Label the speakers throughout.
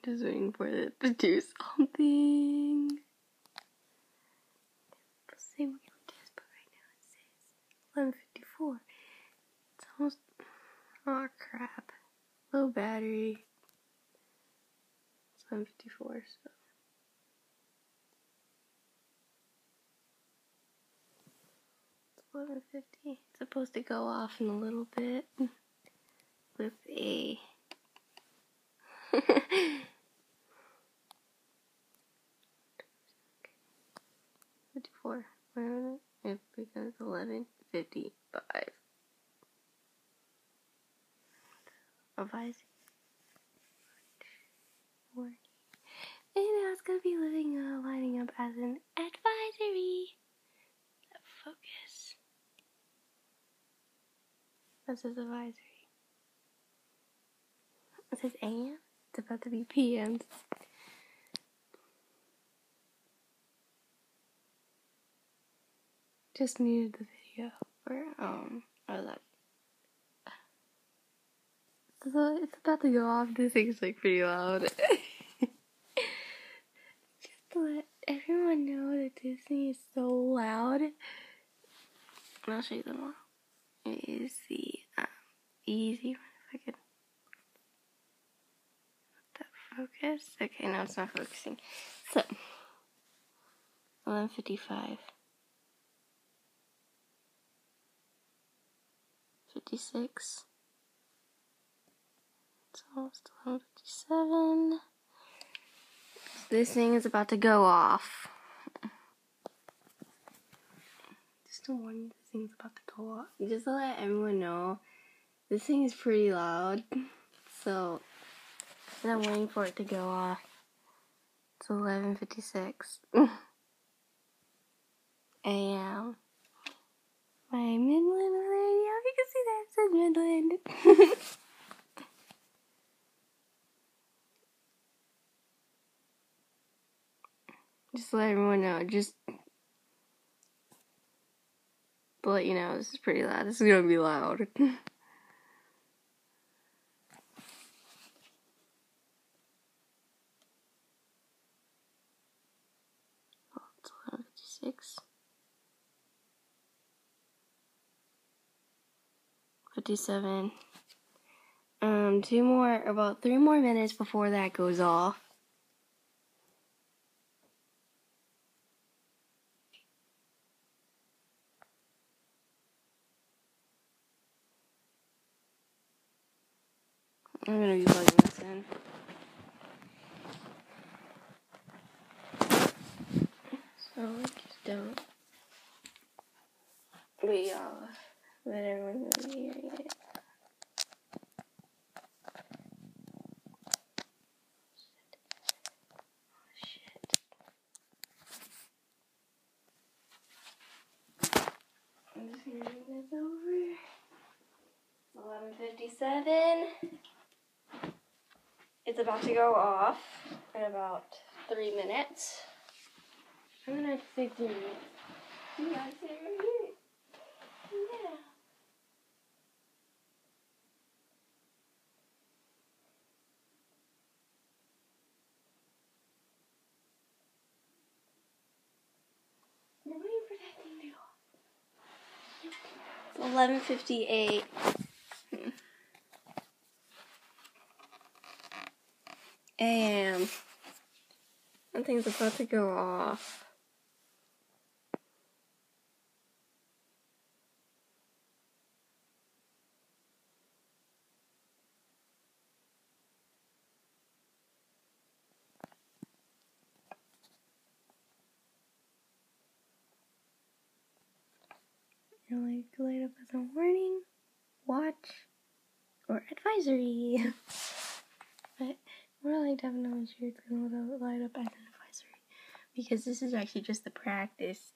Speaker 1: Just waiting for it to do something. Let's say we go test, but right now it says 11:54. It's almost. Oh crap! Low battery. It's 11:54, so. It's 11:50. It's supposed to go off in a little bit with a. 54. It becomes 11:55. Advisory. And now it's gonna be lining up as an advisory. Focus. This is advisory. It says AM. It's about to be PM. Just muted the video for that. So it's about to go off. This thing's like pretty loud. Just to let everyone know that this thing is so loud. And I'll show you them all. It is the EAS. If I could let that focus. Okay, no, it's not focusing. So 11:55. 56. It's almost 11:57. This thing is about to go off. Just to warn you, this thing's about to go off. Just to let everyone know, this thing is pretty loud. So, I'm waiting for it to go off. It's 11:56 a.m. My Midland radio. You can see that it says Midland. Just to let everyone know, just to let you know, this is pretty loud. This is gonna be loud. It's 11:56. 57. About 3 more minutes before that goes off. I'm gonna be plugging this in. So just don't. Let everyone know you're hearing it. I'm just gonna move this over. 11:57. It's about to go off in about 3 minutes. I'm gonna have to say 3 minutes. You guys say right here. Yeah. We're waiting for that thing to go off. It's 11:58. a.m. That thing's about to go off. You're like light up as a warning, watch, or advisory. But we're like definitely sure it's gonna light up as an advisory because this is actually just the practice.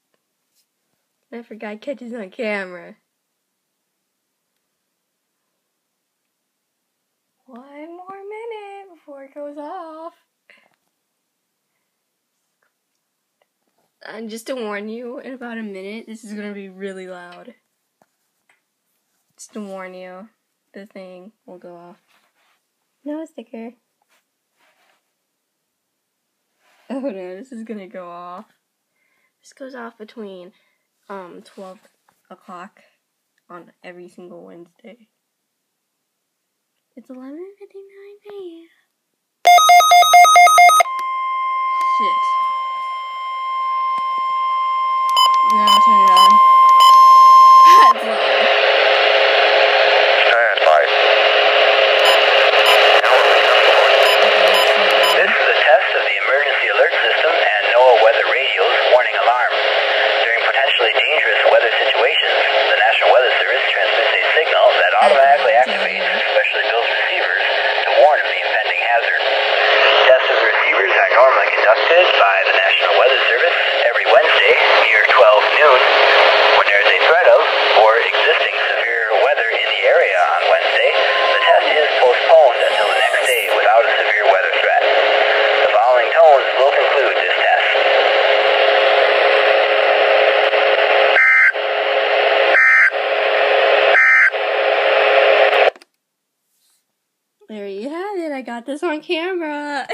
Speaker 1: And I forgot catches on camera. 1 more minute before it goes off. And just to warn you, in about a minute, this is gonna be really loud. Just to warn you, the thing will go off. No sticker. Oh no, this is gonna go off. This goes off between 12 o'clock on every single Wednesday. It's 11:59 a.m. Shit. Now I'll turn it on. That's loud.
Speaker 2: Stand by. This is a test of the emergency alert system and NOAA weather radio's warning alarm. During potentially dangerous weather situations, the National Weather Service transmits a signal that automatically activates specially built receivers to warn of the impending hazard. Tests of the receivers are normally conducted by the National Weather Service every Wednesday near 12 noon. When there is a threat of or existing severe weather in the area on Wednesday, the test is postponed until the next day without a severe weather threat. The following tones will conclude this test.
Speaker 1: There you have it. I got this on camera.